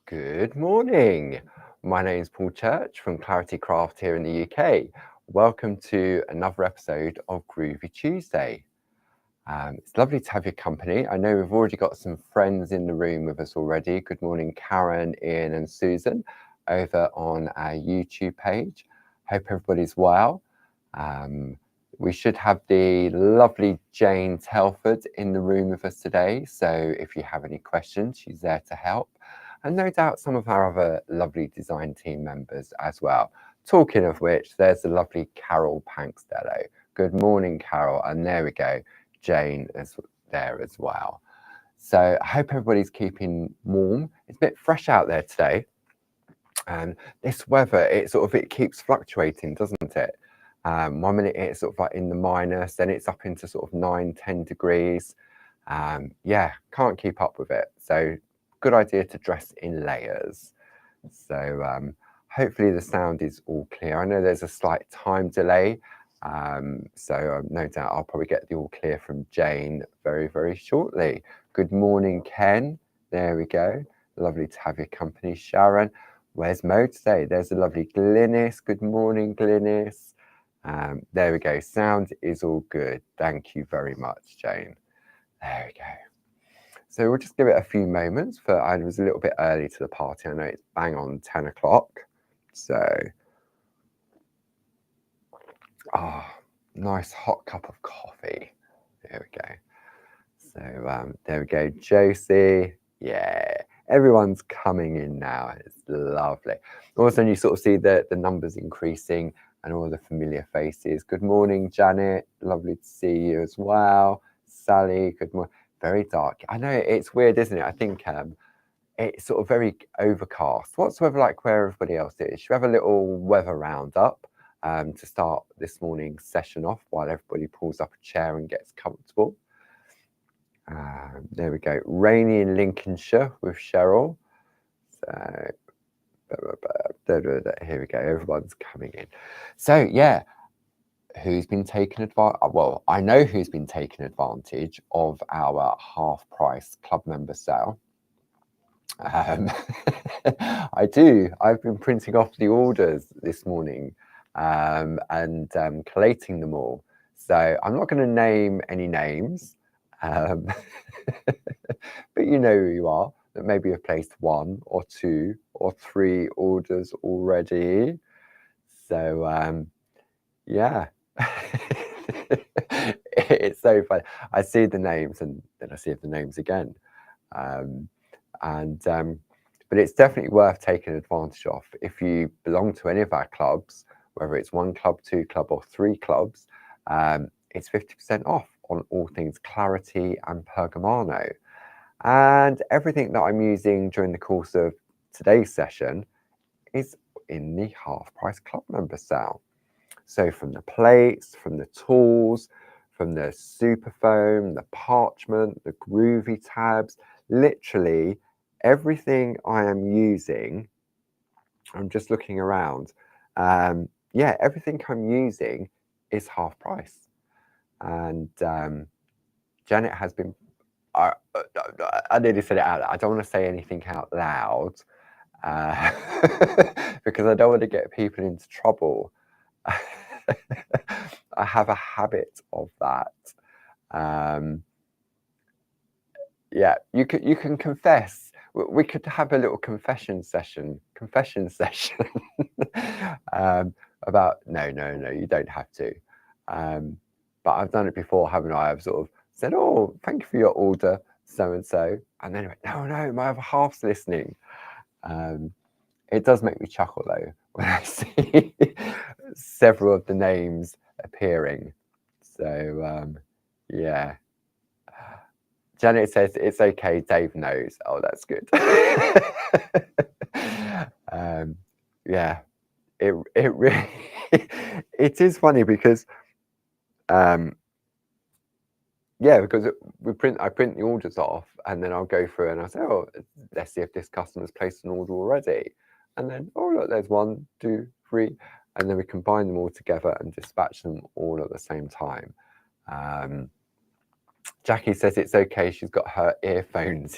Good morning. My name is Paul Church from Clarity Craft here in the UK. Welcome to another episode of Groovi Tuesday. It's lovely to have your company. I know we've already got some friends in the room with us already. Good morning, Karen, Ian and Susan over on our YouTube page. Hope everybody's well. We should have the lovely Jane Telford in the room with us today. So if you have any questions, she's there to help. And no doubt some of our other lovely design team members as well. Talking of which, there's the lovely Carol Pankstello. Good morning, Carol. And there we go. Jane is there as well. So I hope everybody's keeping warm. It's a bit fresh out there today. And this weather, it keeps fluctuating, doesn't it? 1 minute it's sort of like in the minus, then it's up into sort of 9-10 degrees. Yeah, can't keep up with it. So good idea to dress in layers. So hopefully the sound is all clear. I know there's a slight time delay. So no doubt I'll probably get the all clear from Jane very, very shortly. Good morning, Ken. There we go. Lovely to have your company, Sharon. Where's Mo today? There's a lovely Glynis. Good morning, Glynis. There we go. Sound is all good. Thank you very much, Jane. There we go. So we'll just give it a few moments. I was a little bit early to the party. I know it's bang on 10 o'clock. So, nice hot cup of coffee. There we go. So there we go. Josie. Yeah, everyone's coming in now. It's lovely. Also, you sort of see the numbers increasing and all the familiar faces. Good morning, Janet. Lovely to see you as well. Sally, good morning. Very dark. I know it's weird, isn't it? I think it's sort of very overcast. What's the weather like where everybody else is? Should we have a little weather roundup to start this morning's session off while everybody pulls up a chair and gets comfortable? There we go. Rainy in Lincolnshire with Cheryl. So here we go. Everyone's coming in. So yeah, who's been taking advantage? Well, I know who's been taking advantage of our half-price club member sale. I do. I've been printing off the orders this morning and collating them all. So I'm not going to name any names, but you know who you are. That maybe have placed 1 or 2 or 3 orders already. So yeah. It's so funny. I see the names and then I see the names again. But it's definitely worth taking advantage of. If you belong to any of our clubs, whether it's 1 club, 2 club or 3 clubs, it's 50% off on all things Clarity and Pergamano. And everything that I'm using during the course of today's session is in the half-price club member sale. So from the plates, from the tools, from the super foam, the parchment, the Groovi tabs, literally everything I am using, I'm just looking around, yeah, everything I'm using is half price. And Janet has been, I nearly said it out loud. I don't want to say anything out loud because I don't want to get people into trouble. I have a habit of that. Yeah, you can confess. We could have a little confession session about no, you don't have to. But I've done it before, haven't I? I've sort of said, oh, thank you for your order, so and so, and then it went, no, my other half's listening. It does make me chuckle though when I see several of the names appearing. So yeah. Janet says it's okay, Dave knows. Oh, that's good. Yeah, it really it is funny because yeah, because I print the orders off and then I'll go through and I'll say, oh, let's see if this customer's placed an order already. And then, oh look, there's 1, 2, 3, and then we combine them all together and dispatch them all at the same time. Jackie says it's okay, she's got her earphones.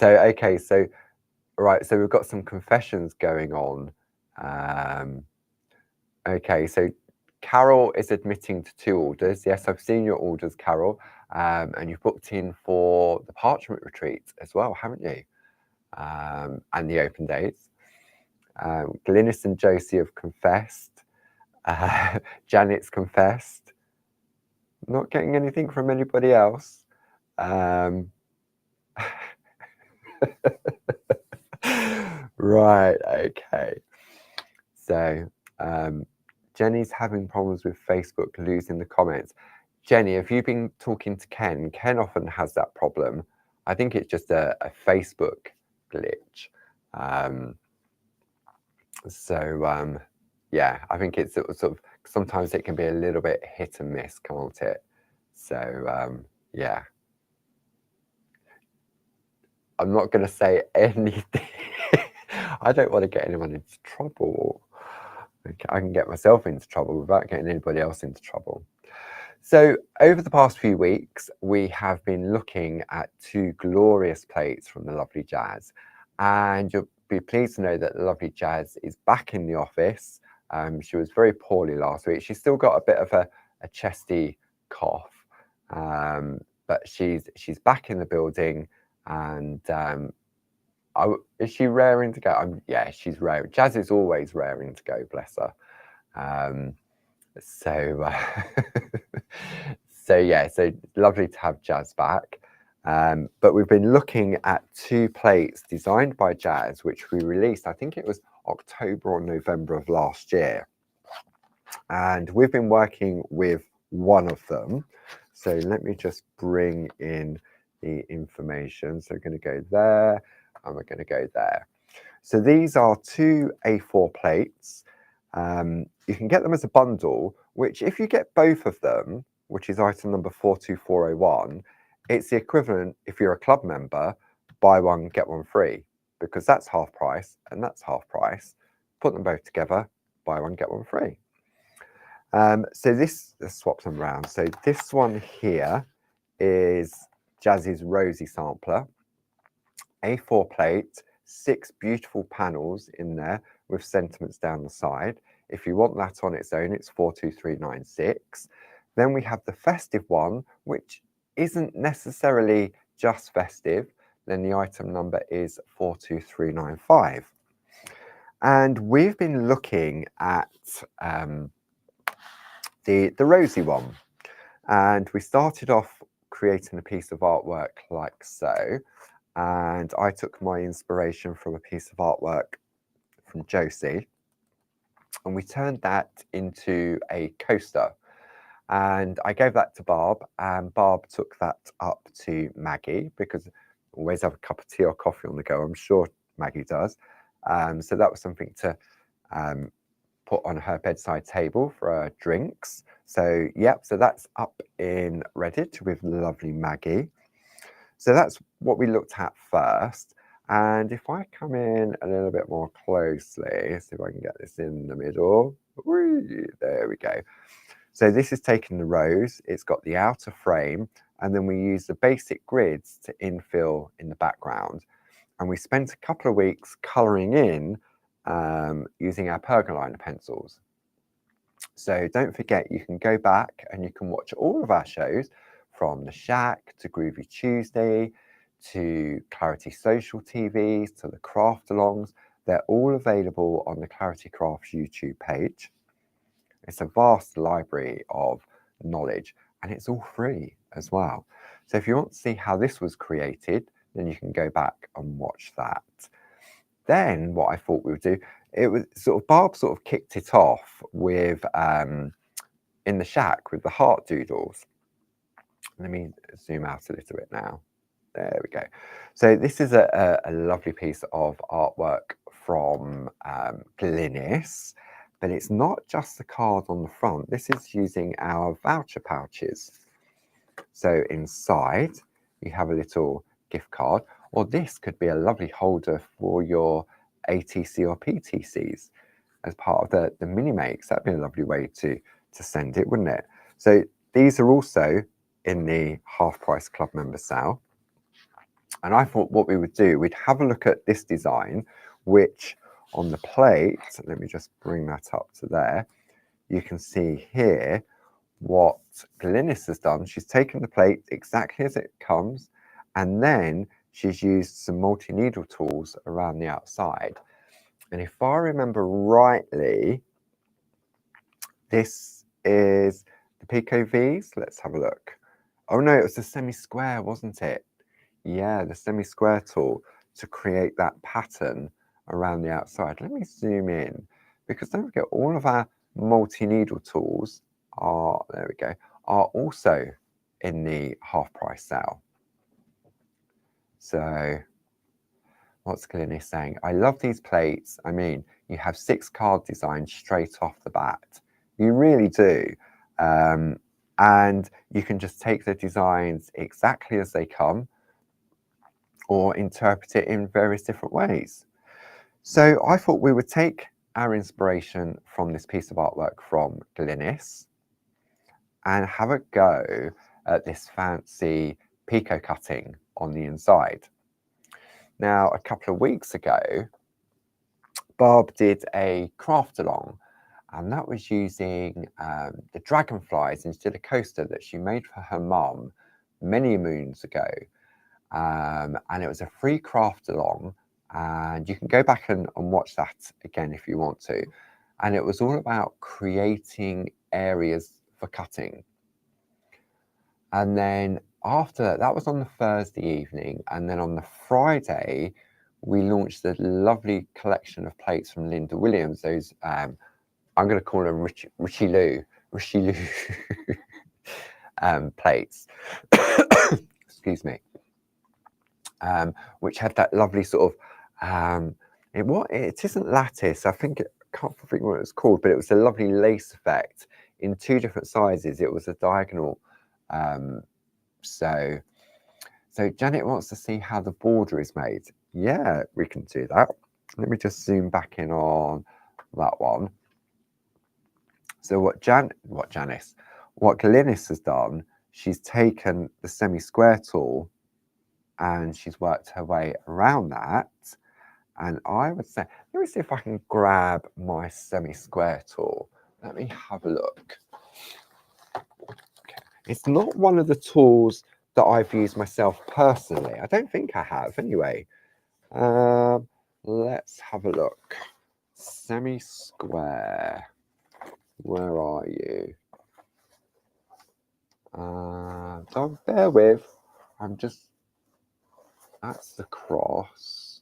Okay, so right, so we've got some confessions going on. Okay, so Carol is admitting to 2 orders. Yes, I've seen your orders, Carol, and you've booked in for the parchment retreat as well, haven't you? And the open dates. Glynis and Josie have confessed. Janet's confessed. Not getting anything from anybody else. Right, okay. So Jenny's having problems with Facebook losing the comments. Jenny, have you been talking to Ken? Ken often has that problem. I think it's just a Facebook glitch. Yeah, I think it's sort of, sometimes it can be a little bit hit and miss, can't it? So yeah. I'm not going to say anything. I don't want to get anyone into trouble. I can get myself into trouble without getting anybody else into trouble. So over the past few weeks, we have been looking at 2 glorious plates from the lovely Jazz. And you'll be pleased to know that the lovely Jazz is back in the office. She was very poorly last week. She's still got a bit of a chesty cough, but she's back in the building. And is she raring to go? Yeah, she's raring. Jazz is always raring to go, bless her. So yeah, so lovely to have Jazz back. But we've been looking at 2 plates designed by Jazz, which we released, I think it was October or November of last year. And we've been working with one of them. So let me just bring in the information. So we're going to go there, and we're going to go there. So these are 2 A4 plates. You can get them as a bundle, which if you get both of them, which is item number 42401, it's the equivalent, if you're a club member, buy one, get one free, because that's half price and that's half price. Put them both together, buy one, get one free. So let's swap them around. So this one here is Jazz's Rosie sampler, A4 plate, 6 beautiful panels in there with sentiments down the side. If you want that on its own, it's 42396. Then we have the festive one, which isn't necessarily just festive. Then the item number is 42395. And we've been looking at the Rosie one. And we started off creating a piece of artwork like so. And I took my inspiration from a piece of artwork from Josie, and we turned that into a coaster. And I gave that to Barb, and Barb took that up to Maggie, because I always have a cup of tea or coffee on the go. I'm sure Maggie does. So that was something to put on her bedside table for her drinks. So yep, so that's up in Reddit with lovely Maggie. So that's what we looked at first. And if I come in a little bit more closely, see if I can get this in the middle. Whee, there we go. So this is taking the rose, it's got the outer frame, and then we use the basic grids to infill in the background. And we spent a couple of weeks colouring in using our pergoliner pencils. So don't forget, you can go back and you can watch all of our shows, from The Shack to Groovi Tuesday to Clarity Social TVs to the Craft Alongs. They're all available on the Clarity Crafts YouTube page. It's a vast library of knowledge, and it's all free as well. So if you want to see how this was created, then you can go back and watch that. Then what I thought we would do, it was Barb sort of kicked it off with in the shack with the heart doodles. Let me zoom out a little bit now. There we go. So this is a lovely piece of artwork from Glynis, but it's not just the card on the front. This is using our voucher pouches. So inside you have a little gift card, or this could be a lovely holder for your ATC or PTCs as part of the mini makes. That'd be a lovely way to send it, wouldn't it? So these are also in the half price club member sale. And I thought what we would do, we'd have a look at this design, which on the plate, let me just bring that up to there, you can see here what Glynis has done. She's taken the plate exactly as it comes, and then she's used some multi-needle tools around the outside. And if I remember rightly, this is the Pico V's. Let's have a look. Oh no, it was the semi-square, wasn't it? Yeah, the semi-square tool to create that pattern around the outside. Let me zoom in, because don't forget, all of our multi-needle tools are, there we go, are also in the half price sale. So what's Glynis saying? I love these plates. I mean, you have 6 card designs straight off the bat. You really do. And you can just take the designs exactly as they come, or interpret it in various different ways. So I thought we would take our inspiration from this piece of artwork from Glynis and have a go at this fancy Pico cutting on the inside. Now, a couple of weeks ago, Barb did a craft along, and that was using the dragonflies, and she did a coaster that she made for her mum many moons ago. And it was a free craft along, and you can go back and watch that again if you want to. And it was all about creating areas for cutting. And then after that, that was on the Thursday evening, and then on the Friday we launched a lovely collection of plates from Linda Williams. Those I'm going to call them Richie Lou plates. Excuse me. Which had that lovely sort of it isn't lattice. I think can't think what it was called, but it was a lovely lace effect in 2 different sizes. It was a diagonal. So Janet wants to see how the border is made. Yeah, we can do that. Let me just zoom back in on that one. So what Glynis has done, she's taken the semi-square tool and she's worked her way around that. And I would say, let me see if I can grab my semi-square tool. Let me have a look. Okay. It's not one of the tools that I've used myself personally. I don't think I have anyway. Let's have a look. Semi-square. Where are you? Don't bear with. That's the cross.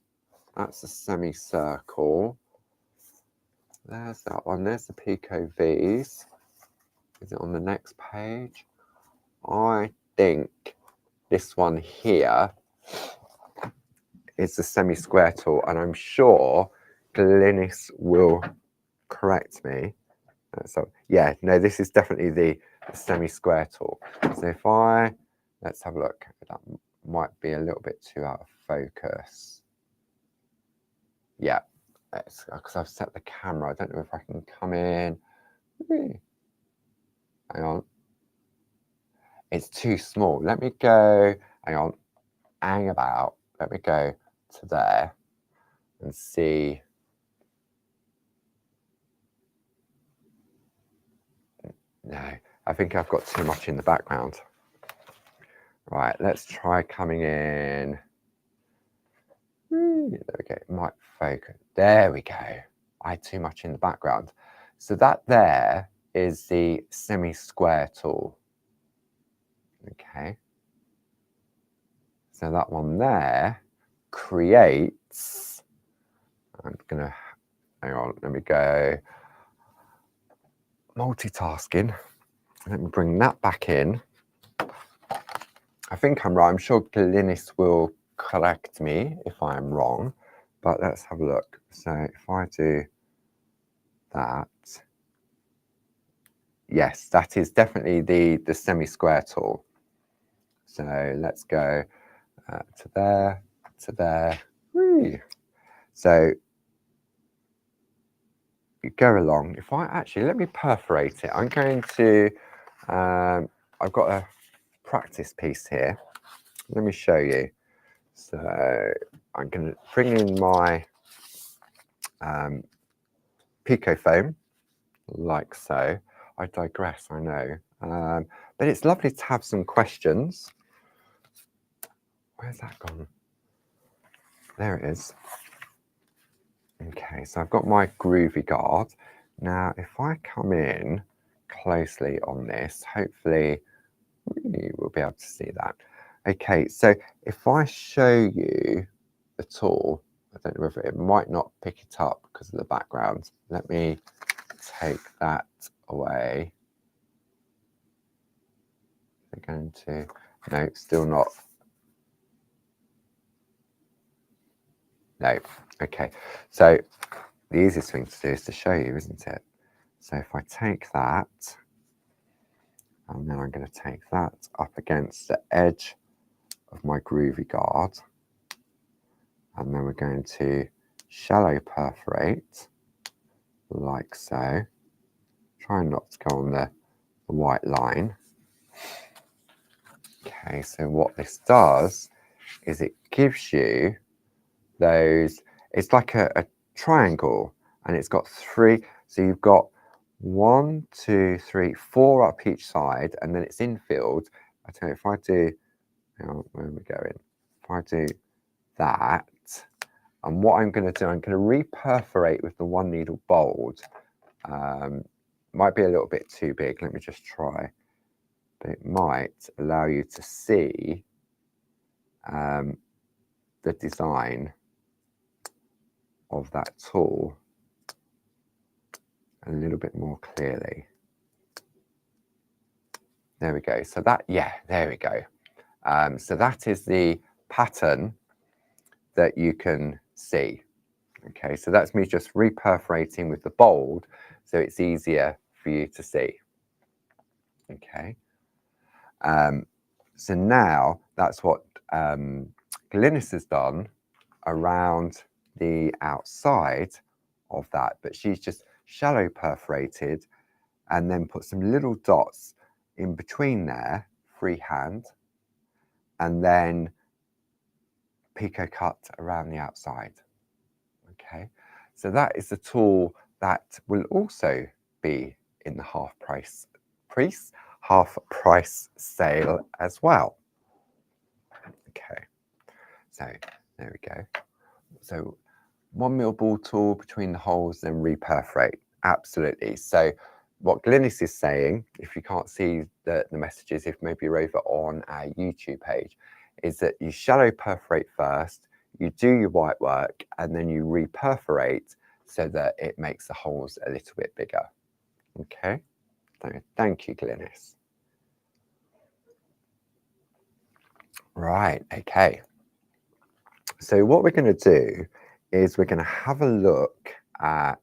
That's the semicircle. There's that one. There's the Pico V's. Is it on the next page? I think this one here is the semi-square tool, and I'm sure Glynis will correct me. So yeah, no, this is definitely the semi-square tool. So let's have a look. That might be a little bit too out of focus. Yeah, because I've set the camera. I don't know if I can come in. Hang on. It's too small. Let me go. Hang on. Hang about. Let me go to there and see. No, I think I've got too much in the background. Right, let's try coming in. There we go. It might focus. There we go. I had too much in the background. So that there is the semi-square tool. Okay. So that one there creates. I'm gonna hang on. Let me go. Multitasking. Let me bring that back in. I think I'm right. I'm sure Glynis will correct me if I'm wrong, but let's have a look. So if I do that, yes, that is definitely the semi-square tool. So let's go to there, to there. Whee. So you go along. If I actually, let me perforate it. I'm going to, I've got a practice piece here. Let me show you. So I'm going to bring in my Pico foam, like so. I digress, I know. But it's lovely to have some questions. Where's that gone? There it is. Okay, so I've got my Groovi guard. Now, if I come in closely on this, hopefully you will be able to see that. Okay, so if I show you the tool, I don't know if it might not pick it up because of the background. Let me take that away. We're going to, no, still not. No, okay. So the easiest thing to do is to show you, isn't it? So if I take that, and then I'm going to take that up against the edge of my Groovi guard, and then we're going to shallow perforate, like so. Try not to go on the white line. Okay, so what this does is it gives you those, it's like a triangle, and it's got three, so you've got 1, 2, 3, 4 up each side, and then it's infilled. I tell you, if I do, where are we going? If I do that, and what I'm going to do, I'm going to re-perforate with the 1 needle bold. Might be a little bit too big, let me just try. But it might allow you to see the design of that tool a little bit more clearly. There we go. So that, yeah, there we go. So that is the pattern that you can see. Okay, so that's me just re-perforating with the bold, so it's easier for you to see. Okay. So now that's what Glynis has done around the outside of that, but she's just shallow perforated and then put some little dots in between there, freehand, and then Pico cut around the outside. Okay, so that is the tool that will also be in the half price sale as well. Okay, so there we go. So 1 mil ball tool between the holes, then re-perforate. Absolutely. So what Glynis is saying, if you can't see the messages, if maybe you're over on our YouTube page, is that you shallow perforate first, you do your white work, and then you re-perforate so that it makes the holes a little bit bigger. Okay, so thank you, Glynis. Right, okay. So what we're going to do is we're going to have a look at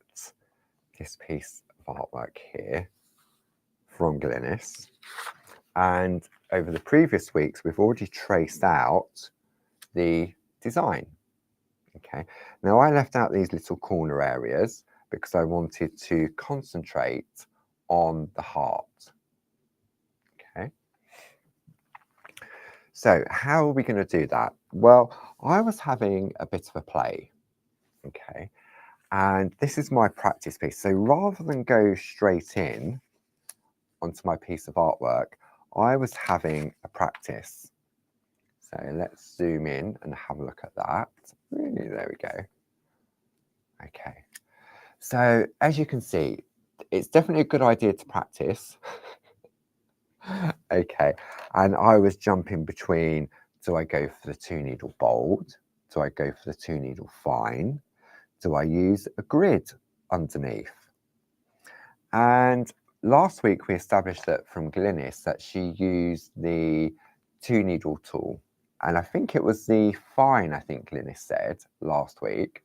this piece of artwork here from Glynis. And over the previous weeks, we've already traced out the design. Okay, now I left out these little corner areas because I wanted to concentrate on the heart. Okay, so how are we going to do that? Well, I was having a bit of a play. Okay, and this is my practice piece. So rather than go straight in onto my piece of artwork, I was having a practice. So let's zoom in and have a look at that. There we go. Okay. So as you can see, it's definitely a good idea to practice. Okay. And I was jumping between, do I go for the 2 needle bold? Do I go for the 2 needle fine? Do I use a grid underneath? And last week we established that from Glynis that she used the 2 needle tool. And I think it was the fine, I think Glynis said last week.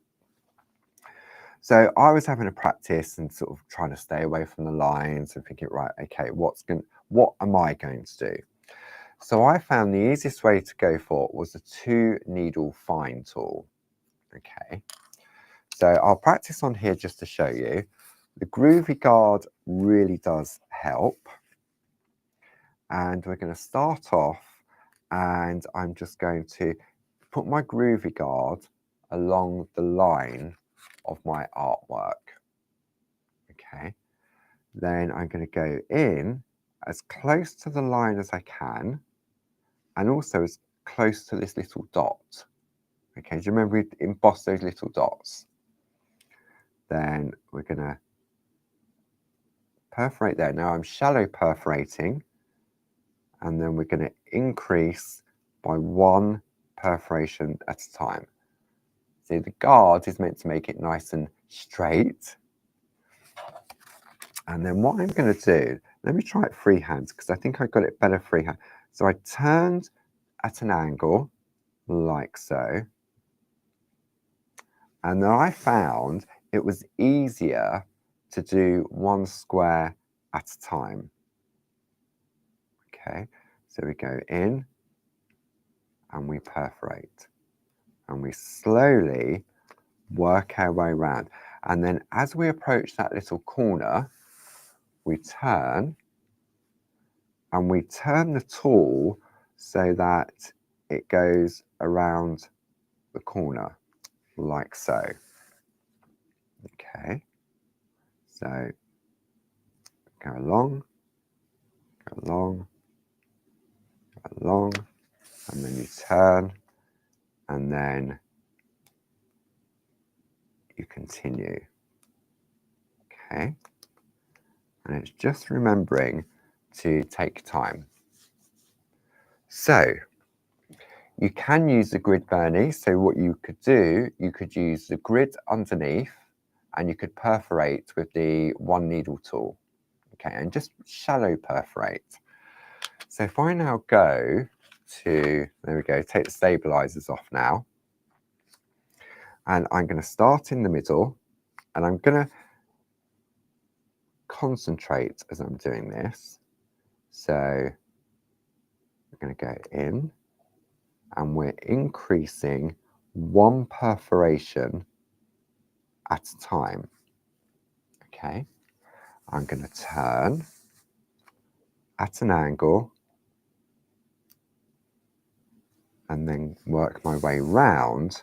So I was having a practice and sort of trying to stay away from the lines and thinking, right, okay, what am I going to do? So I found the easiest way to go for was the 2 needle fine tool. Okay. So I'll practice on here just to show you. The Groovi guard really does help. And we're going to start off, and I'm just going to put my groovy guard along the line of my artwork. Okay, then I'm going to go in as close to the line as I can, and also as close to this little dot. Okay, do you remember we embossed those little dots? Then we're going to perforate there. Now I'm shallow perforating, and then we're going to increase by 1 perforation at a time. So the guard is meant to make it nice and straight. And then what I'm going to do, let me try it freehand, because I think I got it better freehand. So I turned at an angle, like so. And then I found it was easier to do 1 square at a time. Okay, so we go in and we perforate. And we slowly work our way around. And then as we approach that little corner, we turn, and we turn the tool so that it goes around the corner, like so. Okay, so go along, go along, go along, and then you turn, and then you continue. Okay, and it's just remembering to take time. So you can use the grid, Bernie. So what you could do, you could use the grid underneath, and you could perforate with the 1 needle tool. Okay, and just shallow perforate. So if I now go to, there we go, take the stabilizers off now, and I'm going to start in the middle, and I'm going to concentrate as I'm doing this. So we're going to go in, and we're increasing 1 perforation at a time. Okay, I'm going to turn at an angle and then work my way round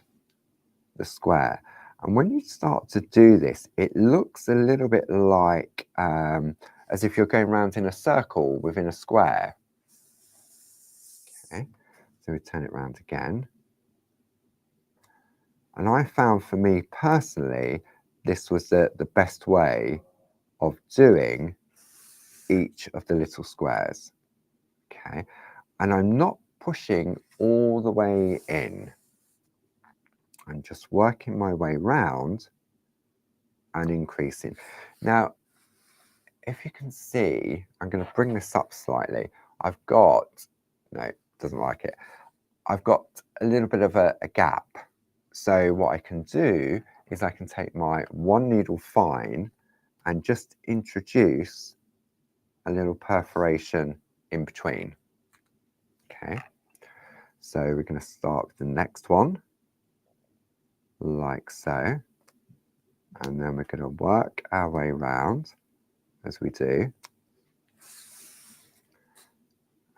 the square. And when you start to do this, it looks a little bit like as if you're going round in a circle within a square. Okay, so we turn it round again. And I found, for me personally, this was the best way of doing each of the little squares. Okay, and I'm not pushing all the way in. I'm just working my way round and increasing. Now, if you can see, I'm going to bring this up slightly. I've got, no, it doesn't like it. I've got a little bit of a gap. So what I can do is I can take my 1 needle fine and just introduce a little perforation in between. Okay, so we're going to start with the next one, like so. And then we're going to work our way around as we do.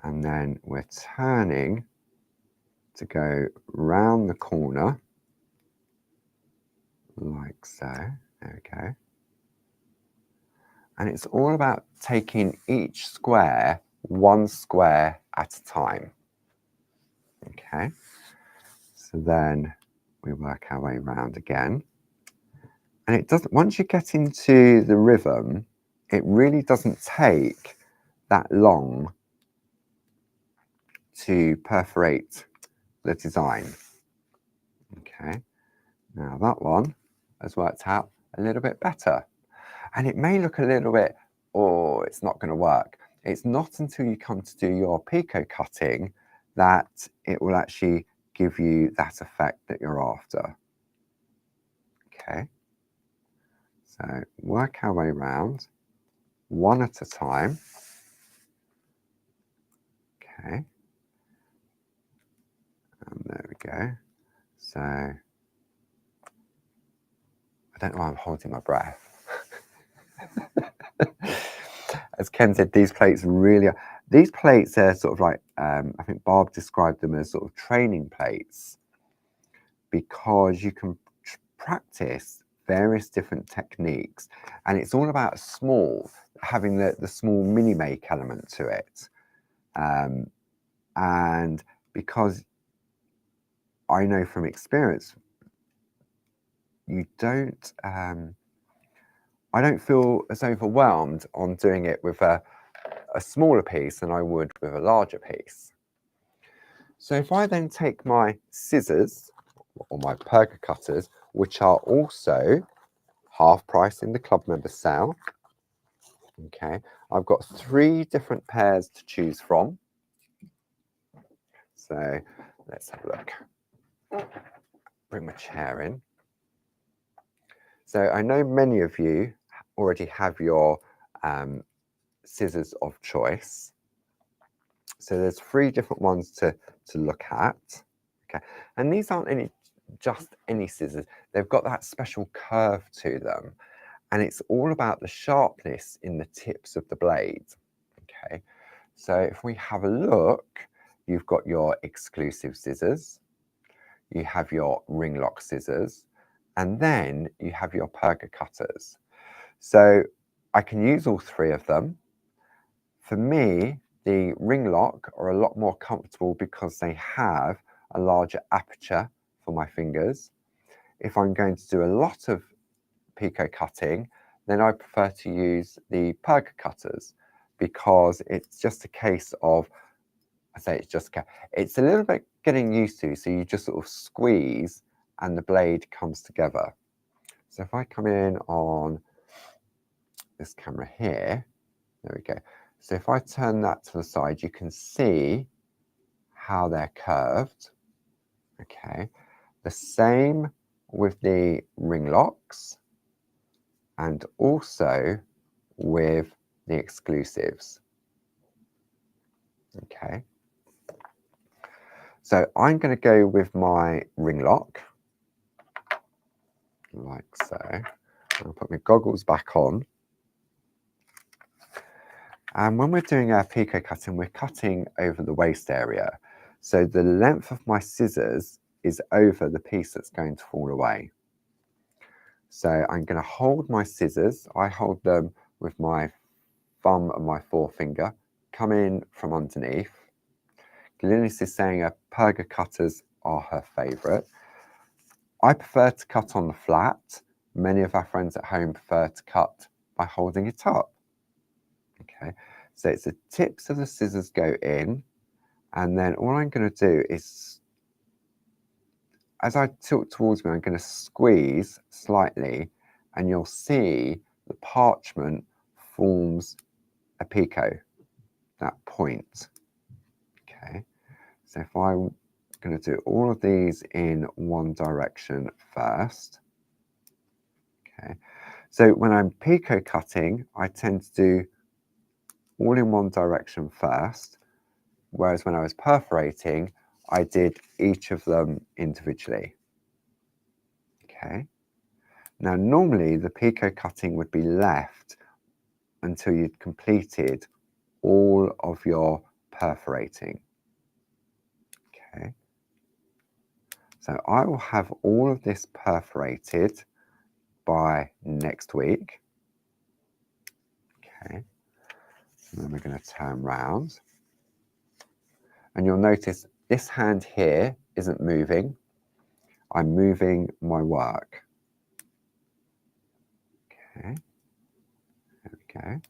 And then we're turning to go round the corner, like so. There we go. And it's all about taking each square 1 square at a time. Okay, so then we work our way around again. And it doesn't, once you get into the rhythm, it really doesn't take that long to perforate the design. Okay, now that one has worked out a little bit better. And it may look a little bit, oh, it's not going to work. It's not until you come to do your picot cutting that it will actually give you that effect that you're after. Okay, so work our way around, 1 at a time. Okay, and there we go. So I don't know why I'm holding my breath. As Ken said, these plates really are, these plates are sort of like, I think Barb described them as sort of training plates. because you can practice various different techniques, and it's all about having the small mini make element to it. And because I know from experience, I don't feel as overwhelmed on doing it with a smaller piece than I would with a larger piece. So if I then take my scissors or my perga cutters, which are also half price in the club member sale, okay, I've got 3 different pairs to choose from. So let's have a look. Bring my chair in. So I know many of you already have your scissors of choice. So there's 3 different ones to look at. Okay, and these aren't just any scissors. They've got that special curve to them, and it's all about the sharpness in the tips of the blade. Okay, so if we have a look, you've got your exclusive scissors, you have your ring lock scissors, and then you have your perga cutters. So I can use all 3 of them. For me, the ring lock are a lot more comfortable because they have a larger aperture for my fingers. If I'm going to do a lot of picot cutting, then I prefer to use the perga cutters because it's just a case of, it's a little bit getting used to, so you just sort of squeeze and the blade comes together. So if I come in on this camera here, there we go. So if I turn that to the side, you can see how they're curved. Okay, the same with the ring locks and also with the exclusives. Okay, so I'm going to go with my ring lock, like so. I'll put my goggles back on. And when we're doing our picot cutting, we're cutting over the waist area. So the length of my scissors is over the piece that's going to fall away. So I'm going to hold my scissors. I hold them with my thumb and my forefinger, come in from underneath. Glynis is saying her perga cutters are her favourite. I prefer to cut on the flat. Many of our friends at home prefer to cut by holding it up. Okay, so it's the tips of the scissors go in, and then all I'm going to do is, as I tilt towards me, I'm going to squeeze slightly, and you'll see the parchment forms a picot, that point. Okay, so if I'm going to do all of these in one direction first. Okay, so when I'm picot cutting, I tend to do all in one direction first, whereas when I was perforating, I did each of them individually. Okay. Now, normally the picot cutting would be left until you'd completed all of your perforating. Okay. So I will have all of this perforated by next week. Okay. And then we're going to turn round. And you'll notice this hand here isn't moving. I'm moving my work. Okay. There we go.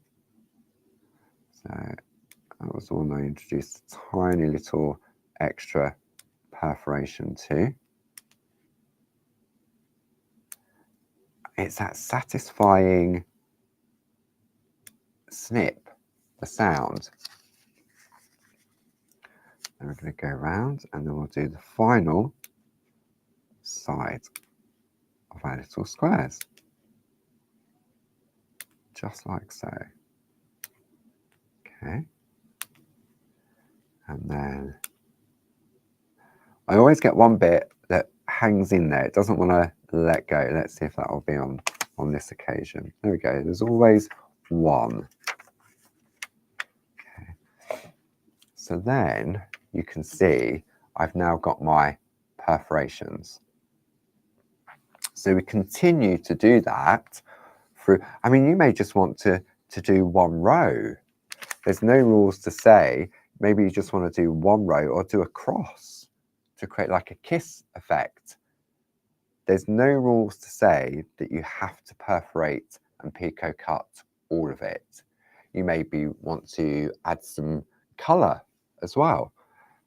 So that was the one I introduced a tiny little extra perforation to. It's that satisfying snip, the sound. Then we're going to go around and then we'll do the final side of our little squares. Just like so. Okay. And then I always get one bit that hangs in there. It doesn't want to let go. Let's see if that will be on this occasion. There we go. There's always one. Okay. So then you can see I've now got my perforations. So we continue to do that through, I mean, you may just want to do one row. There's no rules to say, maybe you just want to do one row or do a cross to create like a kiss effect. There's no rules to say that you have to perforate and picot cut all of it. You maybe want to add some colour as well.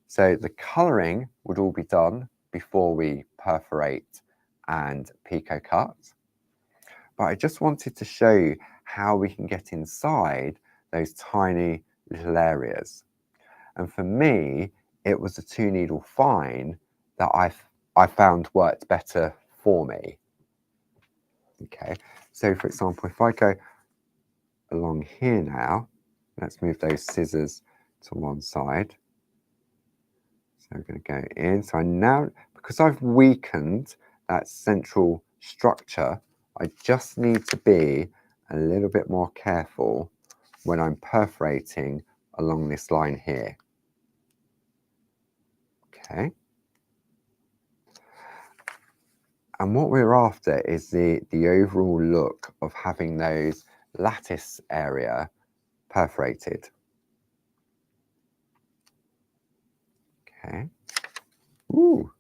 So the colouring would all be done before we perforate and picot cut. But I just wanted to show you how we can get inside those tiny little areas. And for me, it was a 2-needle fine that I found worked better for me. Okay, so for example, if I go along here now, let's move those scissors to one side. So we're going to go in. So I now, because I've weakened that central structure, I just need to be a little bit more careful when I'm perforating along this line here. Okay. And what we're after is the overall look of having those lattice area perforated. Okay. Ooh.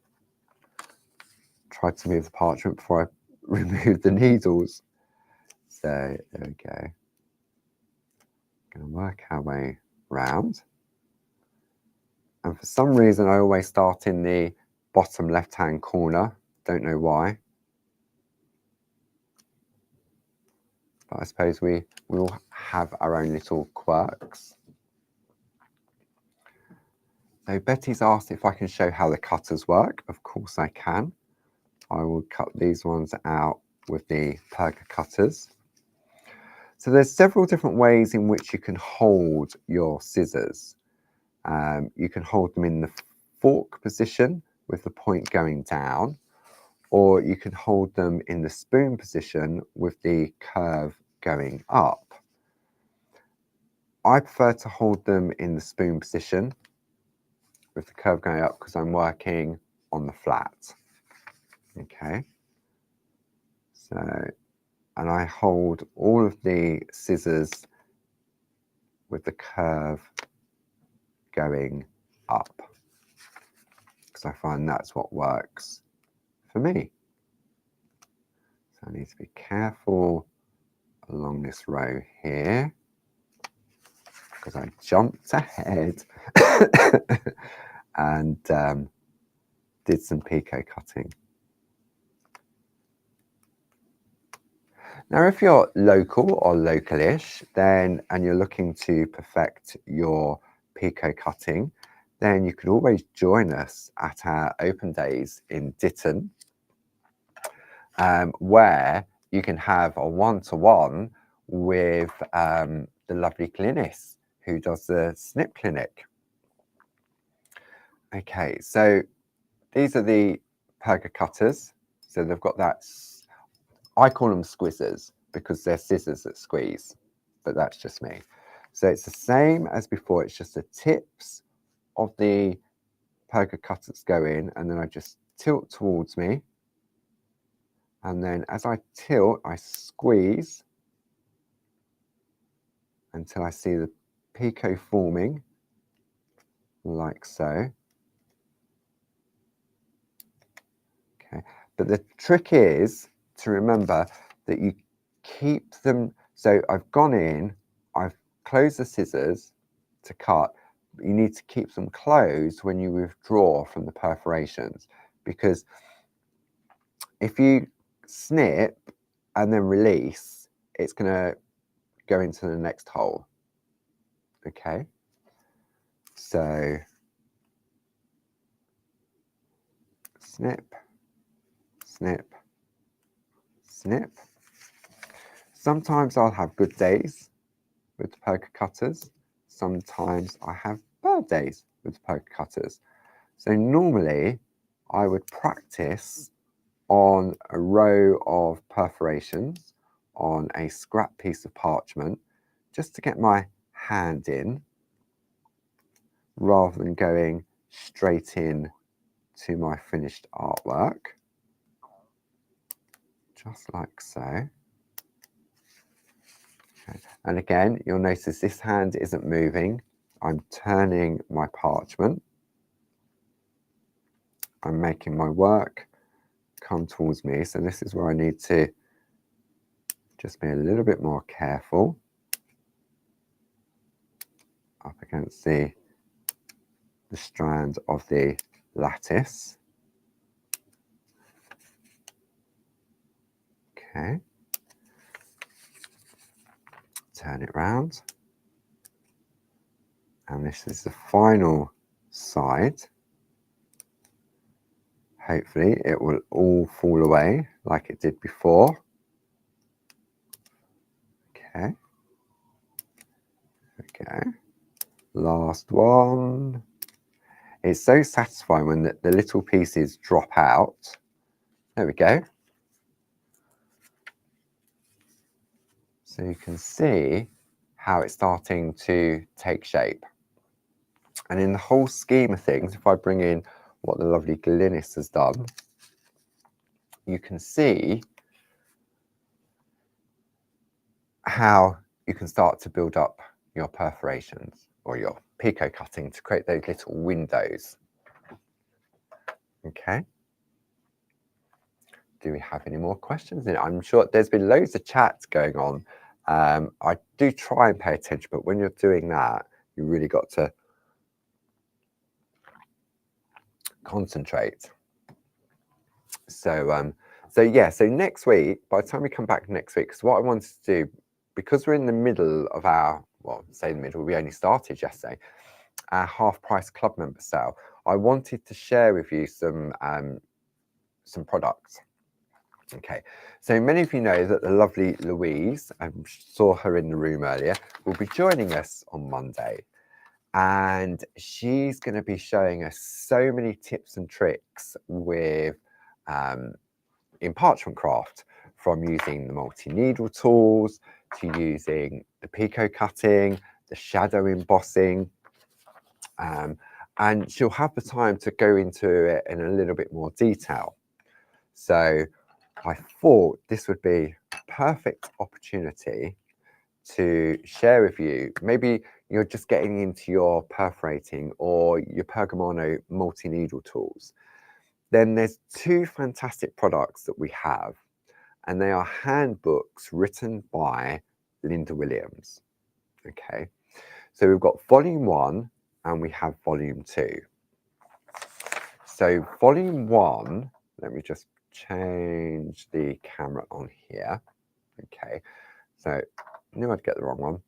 Tried to move the parchment before I removed the needles. So there we go. Going to work our way round. And for some reason, I always start in the bottom left-hand corner. Don't know why. But I suppose we all have our own little quirks. So Betty's asked if I can show how the cutters work. Of course I can. I will cut these ones out with the perca cutters. So there's several different ways in which you can hold your scissors. You can hold them in the fork position with the point going down, or you can hold them in the spoon position with the curve going up. I prefer to hold them in the spoon position with the curve going up because I'm working on the flat. Okay, so, and I hold all of the scissors with the curve going up because I find that's what works for me. So I need to be careful along this row here because I jumped ahead and did some picot cutting. Now, if you're local or localish, then and you're looking to perfect your picot cutting, then you could always join us at our open days in Ditton, where you can have a one-to-one with the lovely Glynis, who does the snip clinic. Okay, so these are the perca cutters. So they've got that, I call them squizzers because they're scissors that squeeze, but that's just me. So it's the same as before, it's just the tips of the perca cutters go in, and then I just tilt towards me. And then as I tilt, I squeeze until I see the picot forming, like so. Okay, but the trick is to remember that you keep them, so I've gone in, I've closed the scissors to cut, but you need to keep them closed when you withdraw from the perforations, because if you snip and then release, it's going to go into the next hole. Okay, so snip, snip, snip. Sometimes I'll have good days with the perca cutters. Sometimes I have bad days with the perca cutters. So normally I would practice on a row of perforations on a scrap piece of parchment just to get my hand in, rather than going straight in to my finished artwork. just like so. Okay. And again, you'll notice this hand isn't moving. I'm turning my parchment. I'm making my work come towards me. So this is where I need to just be a little bit more careful up against the strand of the lattice. Okay. Turn it round. And this is the final side. Hopefully it will all fall away like it did before. Okay. Okay. Last one. It's so satisfying when the little pieces drop out. There we go. So you can see how it's starting to take shape. And in the whole scheme of things, if I bring in what the lovely Glynis has done, you can see how you can start to build up your perforations or your picot cutting to create those little windows. Okay. Do we have any more questions? I'm sure there's been loads of chats going on. I do try and pay attention, but when you're doing that, you really got to concentrate. So so next week, by the time we come back next week, because what I wanted to do, because we're in the middle of our, well, say the middle, we only started yesterday, our half price club member sale, I wanted to share with you some products. Okay, so many of you know that the lovely Louise, I saw her in the room earlier, will be joining us on Monday. And she's going to be showing us so many tips and tricks with in parchment craft, from using the multi-needle tools to using the picot cutting, the shadow embossing, and she'll have the time to go into it in a little bit more detail. So I thought this would be a perfect opportunity to share with you. Maybe you're just getting into your perforating or your Pergamano multi-needle tools. Then there's two fantastic products that we have, and they are handbooks written by Linda Williams. Okay, so we've got volume 1 and we have volume 2. So volume 1, let me just change the camera on here. Okay, so I knew I'd get the wrong one.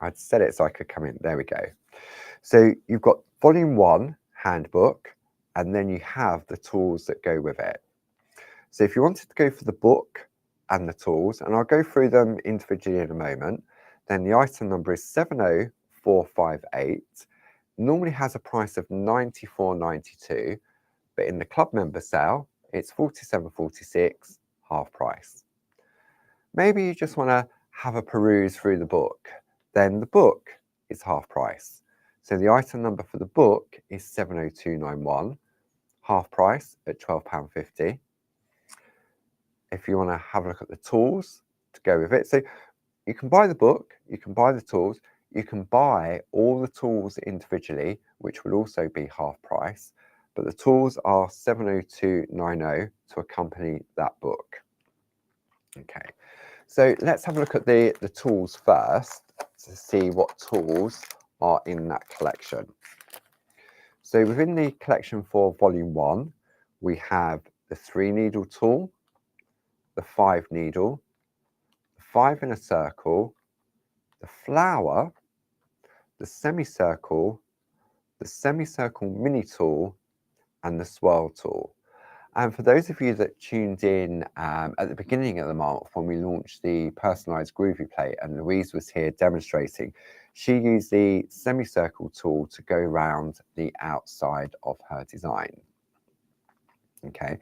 I'd set it so I could come in. There we go. So you've got volume 1 handbook, and then you have the tools that go with it. So if you wanted to go for the book and the tools, and I'll go through them individually in a moment, then the item number is 70458. Normally has a price of £94.92, but in the club member sale, it's £47.46, half price. Maybe you just want to have a peruse through the book, then the book is half price. So the item number for the book is 70291, half price at £12.50. If you want to have a look at the tools to go with it, so you can buy the book, you can buy the tools, you can buy all the tools individually, which will also be half price, but the tools are 70290 to accompany that book. Okay, so let's have a look at the tools first to see what tools are in that collection. So within the collection for volume 1, we have the 3-needle tool, the 5-needle, the 5 in a circle, the flower, the semicircle mini tool, and the swirl tool. And for those of you that tuned in at the beginning of the month when we launched the personalised Groovi plate and Louise was here demonstrating, she used the semicircle tool to go around the outside of her design. Okay,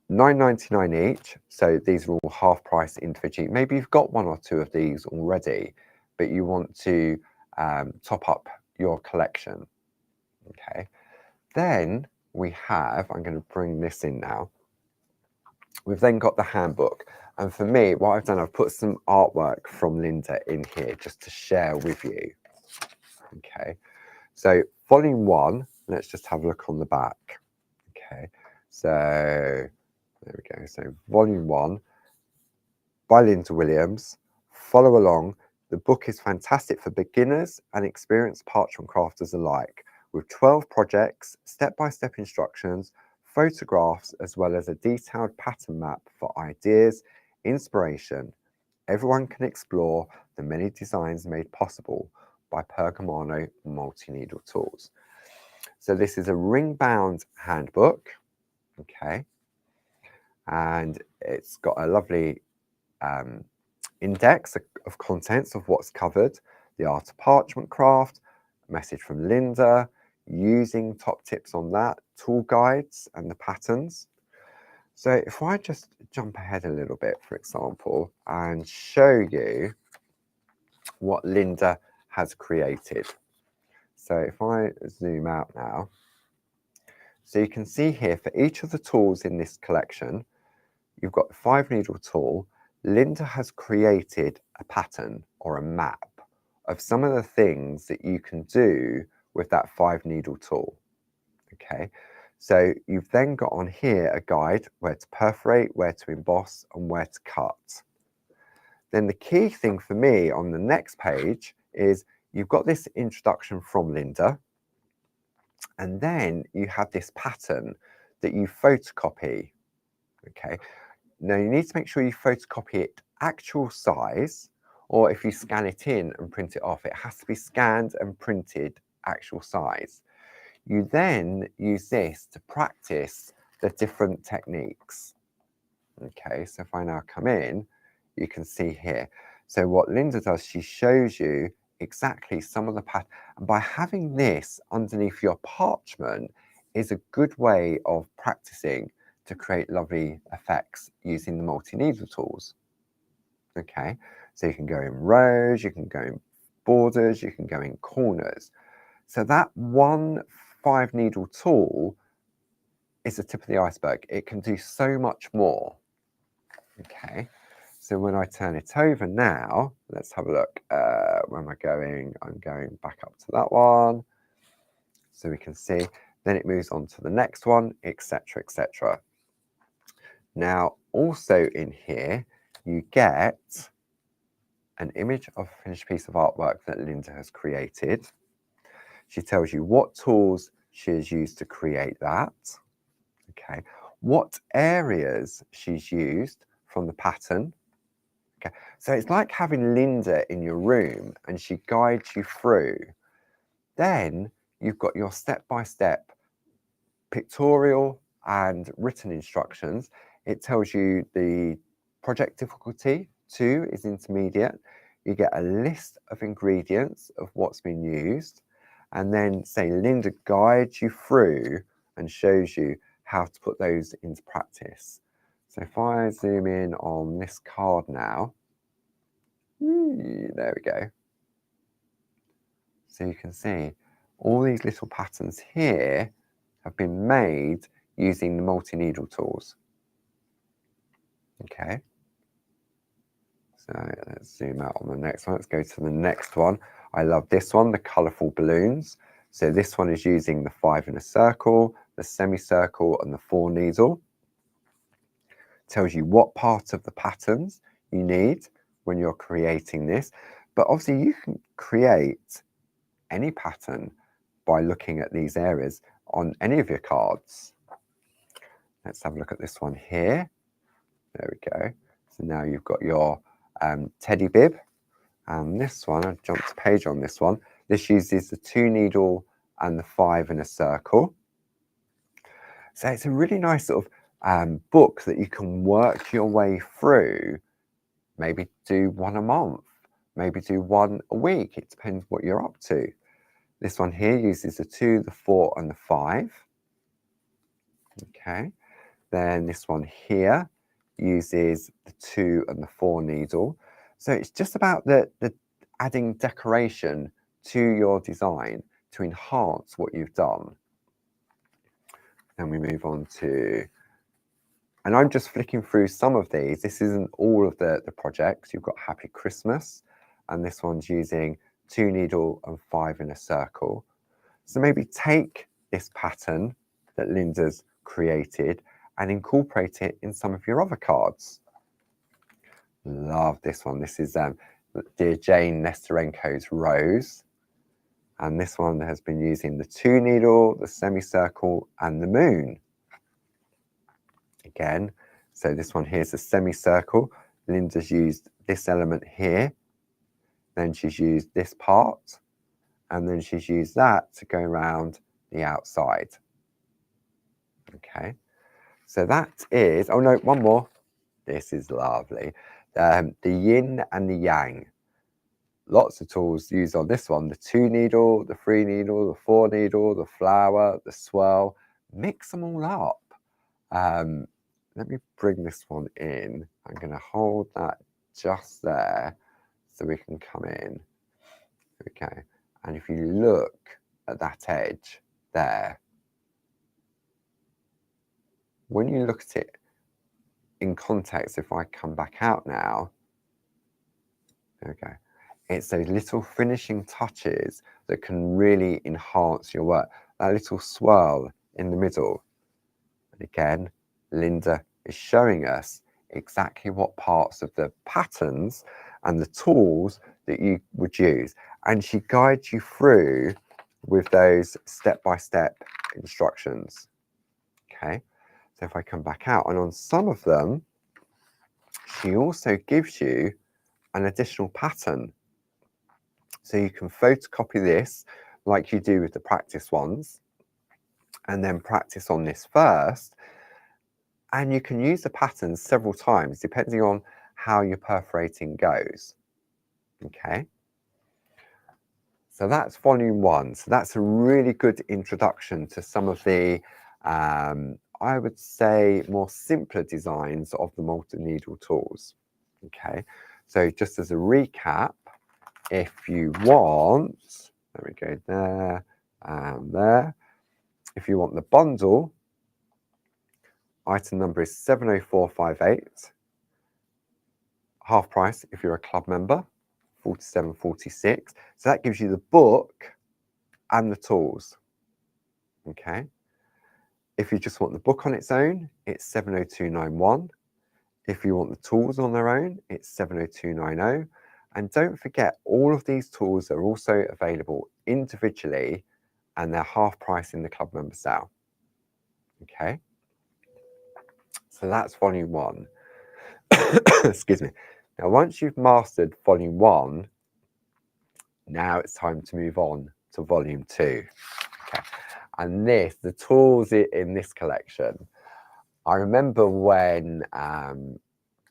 £9.99 each, so these are all half price individually. Maybe you've got one or two of these already, but you want to top up your collection. Okay, then we have, I'm going to bring this in now. We've then got the handbook. And for me, what I've done, I've put some artwork from Linda in here just to share with you. Okay, so volume 1, let's just have a look on the back. Okay, so there we go. So volume 1 by Linda Williams. Follow along. The book is fantastic for beginners and experienced parchment crafters alike, with 12 projects, step-by-step instructions, photographs, as well as a detailed pattern map for ideas, inspiration. Everyone can explore the many designs made possible by Pergamano multi-needle tools. So this is a ring-bound handbook, okay, and it's got a lovely index of contents of what's covered, the art of parchment craft, a message from Linda, using top tips on that, tool guides and the patterns. So if I just jump ahead a little bit, for example, and show you what Linda has created. So if I zoom out now, so you can see here for each of the tools in this collection, you've got the 5-needle tool. Linda has created a pattern or a map of some of the things that you can do with that 5-needle tool. Okay, so you've then got on here a guide where to perforate, where to emboss, and where to cut. Then the key thing for me on the next page is you've got this introduction from Linda, and then you have this pattern that you photocopy. Okay, now you need to make sure you photocopy it actual size, or if you scan it in and print it off, it has to be scanned and printed actual size. You then use this to practice the different techniques. Okay, so if I now come in, you can see here. So what Linda does, she shows you exactly some of the patterns. And by having this underneath your parchment is a good way of practicing to create lovely effects using the multi-needle tools. Okay, so you can go in rows, you can go in borders, you can go in corners. So that one 5-needle tool is the tip of the iceberg. It can do so much more. Okay, so when I turn it over now, let's have a look. Where am I going? I'm going back up to that one. So we can see, then it moves on to the next one, etc., etc. Now, also in here, you get an image of a finished piece of artwork that Linda has created. She tells you what tools she has used to create that. Okay, what areas she's used from the pattern. Okay, so it's like having Linda in your room and she guides you through. Then you've got your step-by-step pictorial and written instructions. It tells you the project difficulty, 2 is intermediate. You get a list of ingredients of what's been used, and then say Linda guides you through and shows you how to put those into practice. So if I zoom in on this card now, there we go. So you can see all these little patterns here have been made using the multi-needle tools. Okay, so let's zoom out on the next one. Let's go to the next one. I love this one, the colourful balloons. So this one is using the 5 in a circle, the semicircle, and the 4-needle. Tells you what part of the patterns you need when you're creating this. But obviously you can create any pattern by looking at these areas on any of your cards. Let's have a look at this one here. There we go. So now you've got your teddy bib. And this one, I've jumped a page on this one. This uses the 2-needle and the 5 in a circle. So it's a really nice sort of book that you can work your way through. Maybe do one a month, maybe do one a week. It depends what you're up to. This one here uses the 2, the 4, and the 5. Okay. Then this one here uses the 2 and the 4-needle. So it's just about the adding decoration to your design to enhance what you've done. Then we move on to And I'm just flicking through some of these. This isn't all of the projects. You've got Happy Christmas, and this one's using 2 needle and 5 in a circle. So maybe take this pattern that Linda's created and incorporate it in some of your other cards. Love this one. This is Dear Jane Nesterenko's Rose. And this one has been using the 2 needle, the semicircle, and the moon. Again, so this one here is a semicircle. Linda's used this element here. Then she's used this part. And then she's used that to go around the outside. Okay, so that is, oh no, one more. This is lovely. The yin and the yang. Lots of tools used on this one. The 2 needle, the 3 needle, the 4 needle, the flower, the swirl. Mix them all up. Let me bring this one in. I'm going to hold that just there so we can come in. Okay. And if you look at that edge there, when you look at it in context, if I come back out now, there we go. It's those little finishing touches that can really enhance your work. That little swirl in the middle. And again, Linda is showing us exactly what parts of the patterns and the tools that you would use. And she guides you through with those step-by-step instructions. Okay, so if I come back out, and on some of them, she also gives you an additional pattern. So you can photocopy this like you do with the practice ones, and then practice on this first. And you can use the patterns several times depending on how your perforating goes. Okay. So that's volume 1. So that's a really good introduction to some of the, I would say, more simpler designs of the multi-needle tools. Okay. So just as a recap, if you want, there we go, there and there. If you want the bundle, item number is 70458. Half price if you're a club member, 47.46. So that gives you the book and the tools. Okay. If you just want the book on its own, it's 70291. If you want the tools on their own, it's 70290. And don't forget, all of these tools are also available individually, and they're half price in the club member sale. Okay. So that's volume 1. Excuse me. Now, once you've mastered volume 1, now it's time to move on to volume 2. Okay. And the tools in this collection, I remember when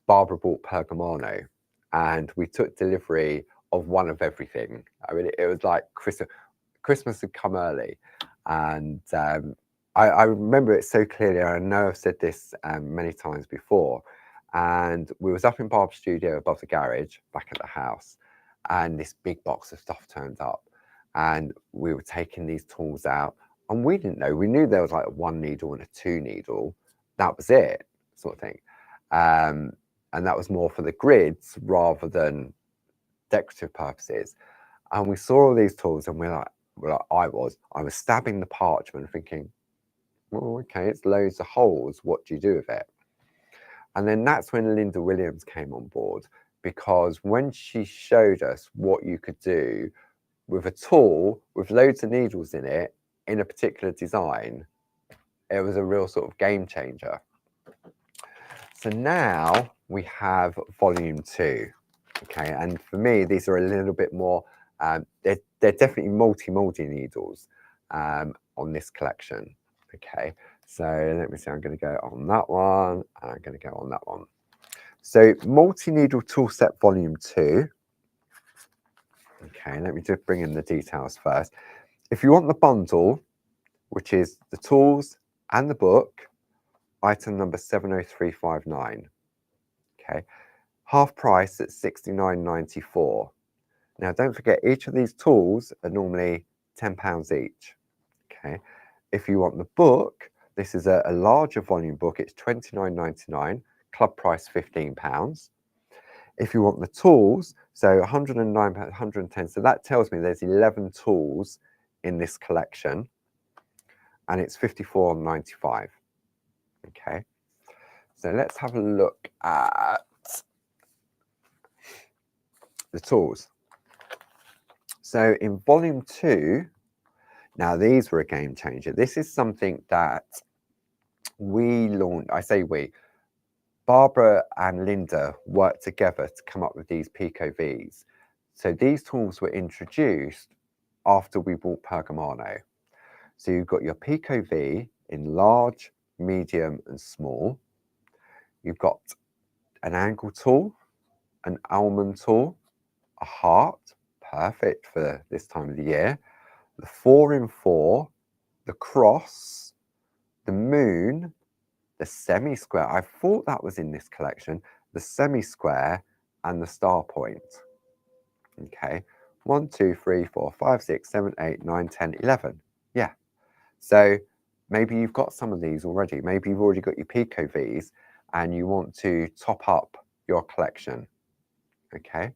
Barbara bought Pergamano and we took delivery of one of everything. I mean, it was like Christmas had come early, and I remember it so clearly. I know I've said this many times before, and we was up in Barb's studio above the garage back at the house, and this big box of stuff turned up, and we were taking these tools out, and we didn't know. We knew there was like a 1 needle and a 2 needle. That was it, sort of thing. And that was more for the grids rather than decorative purposes. And we saw all these tools, and I was stabbing the parchment thinking, well, okay, it's loads of holes. What do you do with it? And then that's when Linda Williams came on board, because when she showed us what you could do with a tool with loads of needles in it in a particular design, it was a real sort of game changer. So now we have volume 2. Okay, and for me, these are a little bit more, they're definitely multi-moldy needles on this collection. Okay, so let me see, I'm going to go on that one, and I'm going to go on that one. So multi-needle tool set volume 2. Okay, let me just bring in the details first. If you want the bundle, which is the tools and the book, item number 70359. Okay, half price at £69.94. Now, don't forget, each of these tools are normally £10 each. Okay, if you want the book, This is a larger volume book. It's £29.99, club price £15. If you want the tools, so £109, £110. So that tells me there's 11 tools in this collection, and it's £54.95. Okay, so let's have a look at the tools. So in volume 2, now these were a game changer. This is something that we launched. I say we. Barbara and Linda worked together to come up with these Pico Vs. So these tools were introduced after we bought Pergamano. So you've got your Pico V in large, medium and small. You've got an angle tool, an almond tool, a heart, perfect for this time of the year, the 4-in-4, the cross, the moon, the semi-square. I thought that was in this collection, the semi-square and the star point. Okay, 1, 2, 3, 4, 5, 6, 7, 8, 9, 10, 11. Yeah, so maybe you've got some of these already. Maybe you've already got your Pico Vs and you want to top up your collection. Okay,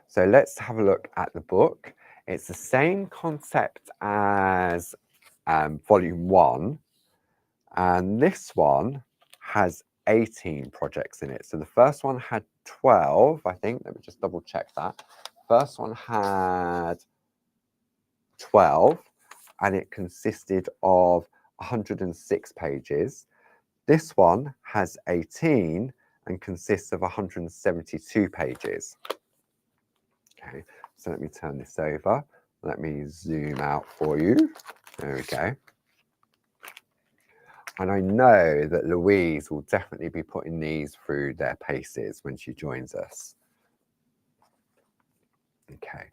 so let's have a look at the book. It's the same concept as volume 1, and this one has 18 projects in it. So the first one had 12, I think. Let me just double check that. First one had 12, and it consisted of 106 pages. This one has 18 and consists of 172 pages. Okay, so let me turn this over. Let me zoom out for you. There we go. And I know that Louise will definitely be putting these through their paces when she joins us. Okay.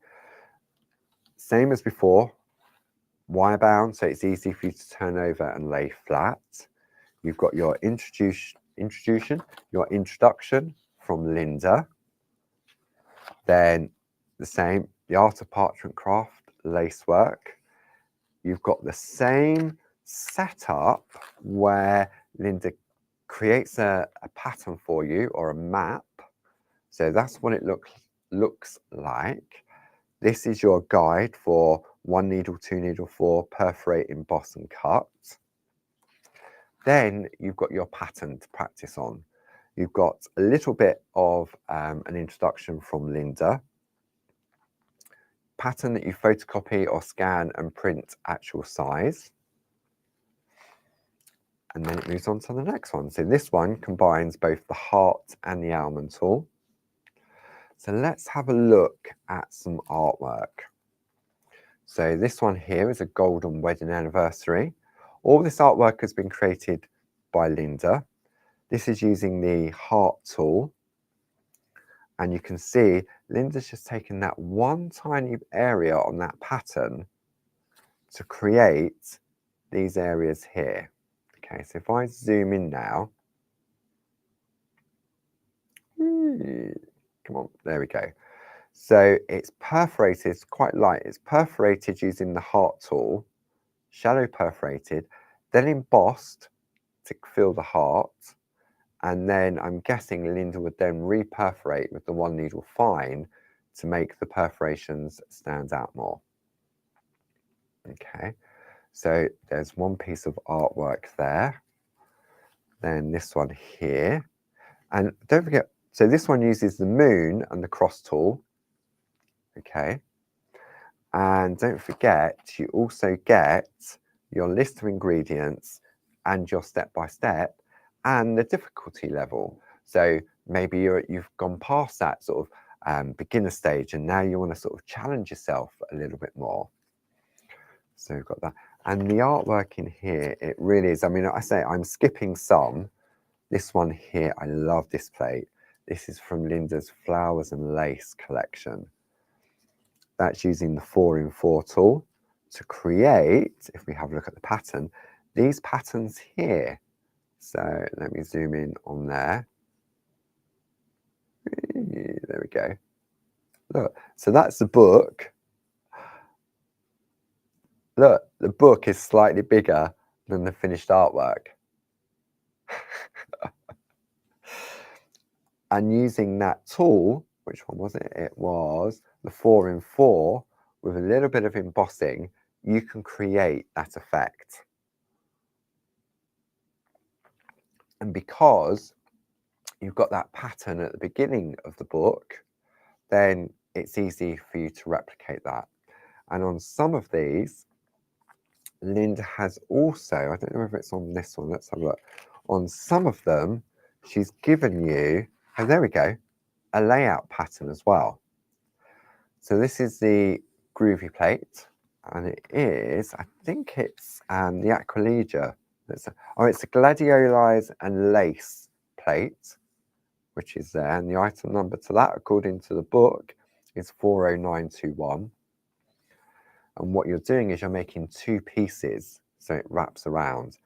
Same as before, wire bound, so it's easy for you to turn over and lay flat. You've got your introduction from Linda. Then the same, the art of parchment craft, lace work. You've got the same setup where Linda creates a pattern for you or a map. So that's what it looks like. This is your guide for 1 needle, 2 needle, 4, perforate, emboss and cut. Then you've got your pattern to practice on. You've got a little bit of an introduction from Linda. Pattern that you photocopy or scan and print actual size. And then it moves on to the next one. So this one combines both the heart and the almond tool. So let's have a look at some artwork. So this one here is a golden wedding anniversary. All this artwork has been created by Linda. This is using the heart tool. And you can see Linda's just taken that one tiny area on that pattern to create these areas here. Okay, so if I zoom in now, come on, there we go. So it's perforated, it's quite light. It's perforated using the heart tool, shallow perforated, then embossed to fill the heart. And then I'm guessing Linda would then reperforate with the 1 needle fine to make the perforations stand out more. Okay, so there's one piece of artwork there. Then this one here. And don't forget, so this one uses the moon and the cross tool. Okay. And don't forget, you also get your list of ingredients and your step-by-step and the difficulty level. So maybe you've gone past that sort of beginner stage and now you want to sort of challenge yourself a little bit more. So you've got that. And the artwork in here, it really is, I mean, I say I'm skipping some. This one here, I love this plate. This is from Linda's Flowers and Lace collection. That's using the 4-in-4 tool to create, if we have a look at the pattern, these patterns here. So let me zoom in on there. There we go. Look, so that's the book. Look, the book is slightly bigger than the finished artwork. And using that tool, which one was it? It was the 4-in-4 with a little bit of embossing, you can create that effect. And because you've got that pattern at the beginning of the book, then it's easy for you to replicate that. And on some of these, Linda has also, I don't know if it's on this one, let's have a look. On some of them, she's given you, oh, there we go, a layout pattern as well. So this is the Groovi plate, and it is, I think it's the Aquilegia. It's a gladiolized and lace plate, which is there, and the item number to that, according to the book, is 40921. And what you're doing is you're making 2 pieces, so it wraps around.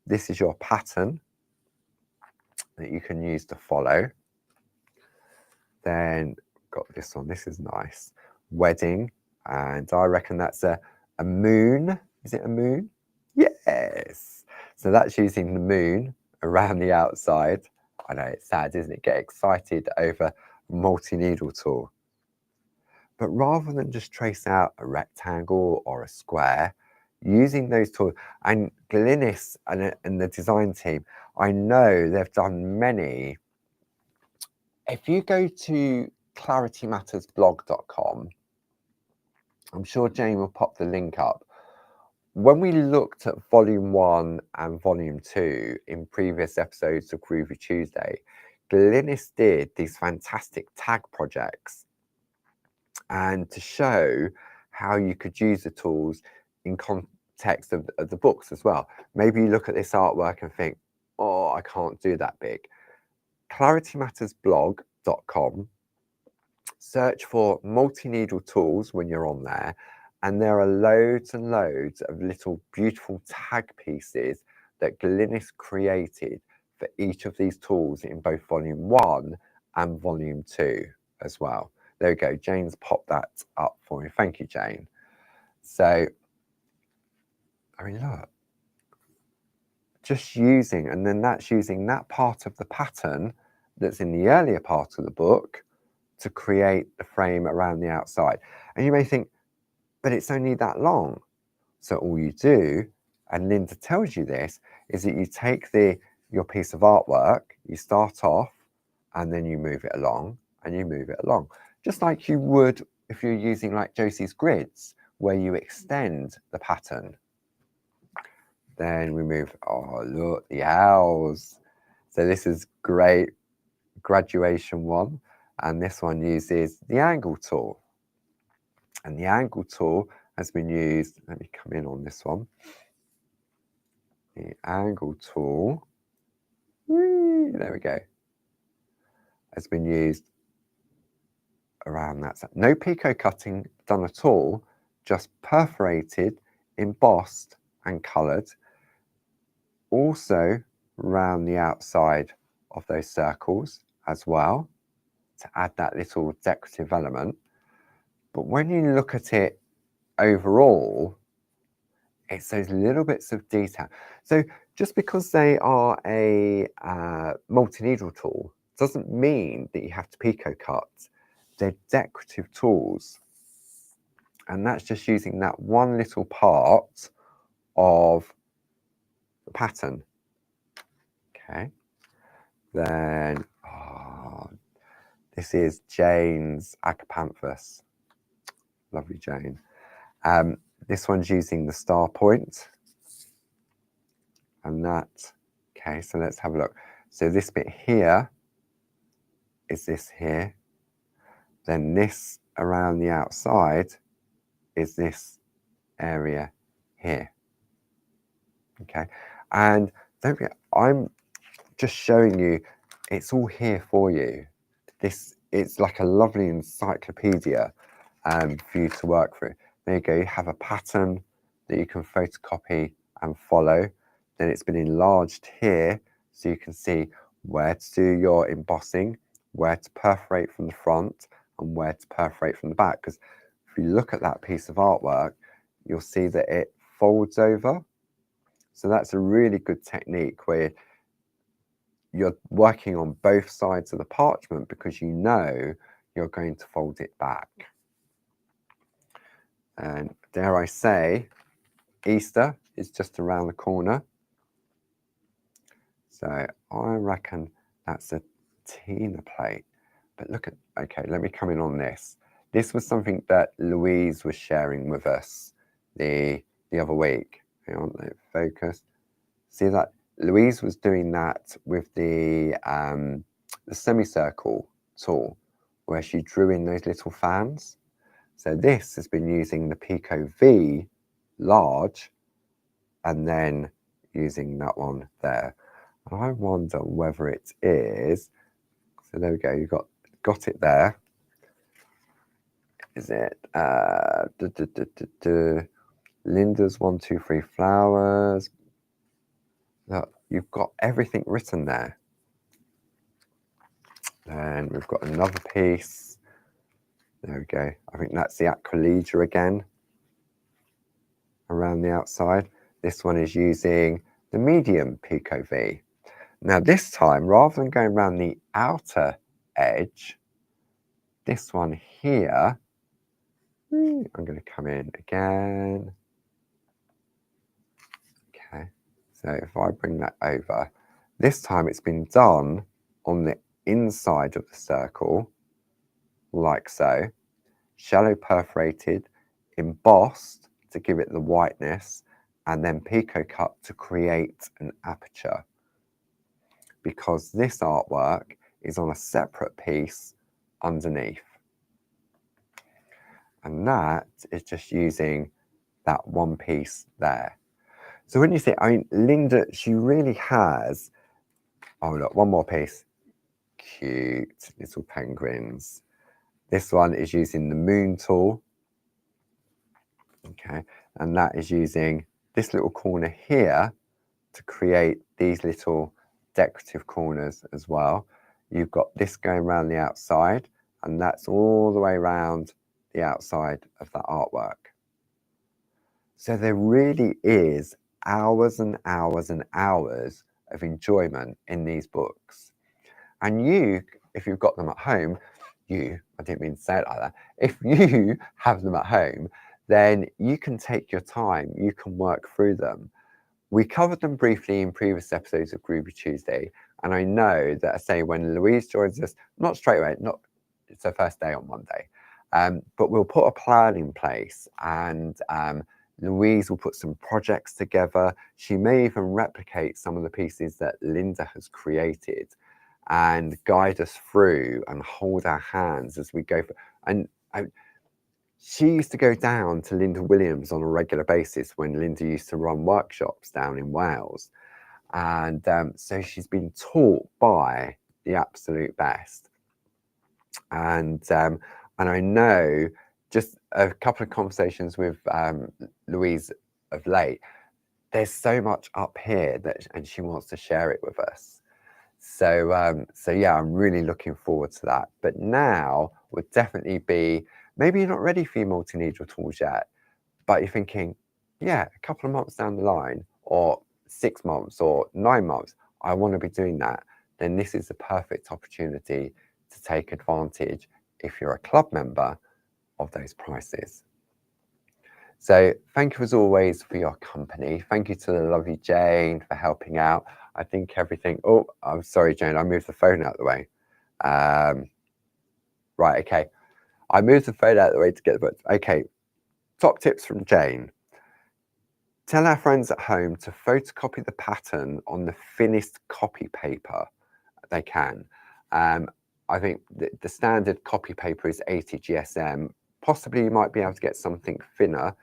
This is your pattern that you can use to follow. Then got this one, this is nice. Wedding, and I reckon that's a moon. Is it a moon? Yes. So that's using the moon around the outside. I know it's sad, isn't it? Get excited over multi-needle tool. But rather than just trace out a rectangle or a square, using those tools, and Glynis and the design team, I know they've done many. If you go to claritymattersblog.com, I'm sure Jane will pop the link up. When we looked at volume 1 and volume 2 in previous episodes of Groovi Tuesday, Glynis did these fantastic tag projects, and to show how you could use the tools in context of the books as well. Maybe you look at this artwork and think, oh, I can't do that big. claritymattersblog.com, search for multi-needle tools when you're on there, and there are loads and loads of little beautiful tag pieces that Glynis created for each of these tools in both volume 1 and volume 2 as well. There we go, Jane's popped that up for me. Thank you, Jane. So, I mean, look, just using, and then that's using that part of the pattern that's in the earlier part of the book to create the frame around the outside. And you may think, but it's only that long. So all you do, and Linda tells you this, is that you take your piece of artwork, you start off, and then you move it along, and you move it along. Just like you would if you're using like Josie's grids, where you extend the pattern. Then we move, oh look, the owls. So this is great, graduation one. And this one uses the angle tool. And the angle tool has been used, let me come in on this one. The angle tool, there we go, has been used around that side. No picot cutting done at all, just perforated, embossed and coloured. Also around the outside of those circles as well, to add that little decorative element. But when you look at it overall, it's those little bits of detail. So just because they are a multi-needle tool doesn't mean that you have to picot cut. They're decorative tools. And that's just using that one little part of the pattern. Okay. Then, this is Jane's Acapanthus. Lovely Jane. This one's using the star point. And that, okay, so let's have a look. So this bit here is this here. Then this around the outside is this area here. Okay, and don't forget, I'm just showing you, it's all here for you. It's like a lovely encyclopedia for you to work through. There you go, you have a pattern that you can photocopy and follow. Then it's been enlarged here so you can see where to do your embossing, where to perforate from the front and where to perforate from the back. Because if you look at that piece of artwork, you'll see that it folds over. So that's a really good technique where you're working on both sides of the parchment because you know you're going to fold it back. And dare I say, Easter is just around the corner. So I reckon that's a Tina plate. But look at, okay, let me come in on this. This was something that Louise was sharing with us the other week. Hang on, let it focus. See that? Louise was doing that with the semicircle tool where she drew in those little fans. So this has been using the Pico V large and then using that one there. And I wonder whether it is, so there we go, you got it there. Is it Linda's 1, 2, 3 flowers? Look, you've got everything written there. Then we've got another piece. There we go. I think that's the Aquilegia again around the outside. This one is using the medium Pico V. Now this time, rather than going around the outer edge, this one here, I'm going to come in again. Okay, so if I bring that over, this time it's been done on the inside of the circle, like so, shallow perforated, embossed to give it the whiteness, and then pico cut to create an aperture. Because this artwork is on a separate piece underneath. And that is just using that one piece there. So when you say, I mean, Linda, she really has, oh look, one more piece. Cute little penguins. This one is using the moon tool. Okay, and that is using this little corner here to create these little decorative corners as well. You've got this going around the outside, and that's all the way around the outside of that artwork. So there really is hours and hours and hours of enjoyment in these books. And you, if you've got them at home, I didn't mean to say it like that. If you have them at home, then you can take your time, you can work through them. We covered them briefly in previous episodes of Groovi Tuesday, and I know that, I say, when Louise joins us, not straight away, it's her first day on Monday, but we'll put a plan in place, and Louise will put some projects together. She may even replicate some of the pieces that Linda has created and guide us through and hold our hands as we go. She used to go down to Linda Williams on a regular basis when Linda used to run workshops down in Wales. And so she's been taught by the absolute best. And I know just a couple of conversations with Louise of late, there's so much up here and she wants to share it with us. So yeah, I'm really looking forward to that. But now would definitely be, maybe you're not ready for your multi-needle tools yet, but you're thinking, yeah, a couple of months down the line, or 6 months or 9 months, I want to be doing that. Then this is the perfect opportunity to take advantage, if you're a club member, of those prices. So thank you as always for your company. Thank you to the lovely Jane for helping out. I think everything, oh, I'm sorry, Jane, I moved the phone out of the way. Right, okay. I moved the phone out of the way to get the book. Okay, top tips from Jane. Tell our friends at home to photocopy the pattern on the thinnest copy paper they can. I think the standard copy paper is 80 GSM. Possibly you might be able to get something thinner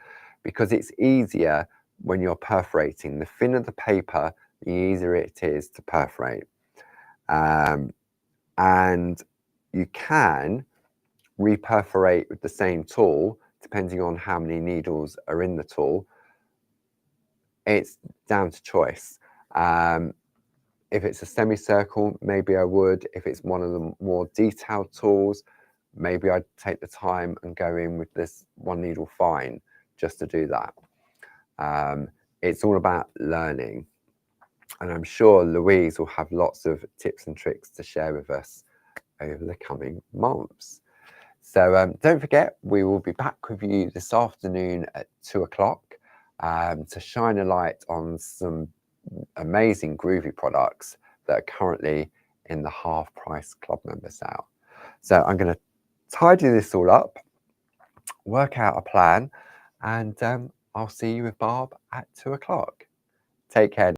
because it's easier when you're perforating. The thinner the paper, the easier it is to perforate. And you can reperforate with the same tool, depending on how many needles are in the tool. It's down to choice. If it's a semicircle, maybe I would. If it's one of the more detailed tools, maybe I'd take the time and go in with this one needle fine just to do that. it's all about learning. And I'm sure Louise will have lots of tips and tricks to share with us over the coming months. So don't forget, we will be back with you this afternoon at 2 o'clock to shine a light on some amazing Groovi products that are currently in the half price club member sale. So I'm going to tidy this all up, work out a plan, and I'll see you with Barb at 2 o'clock. Take care.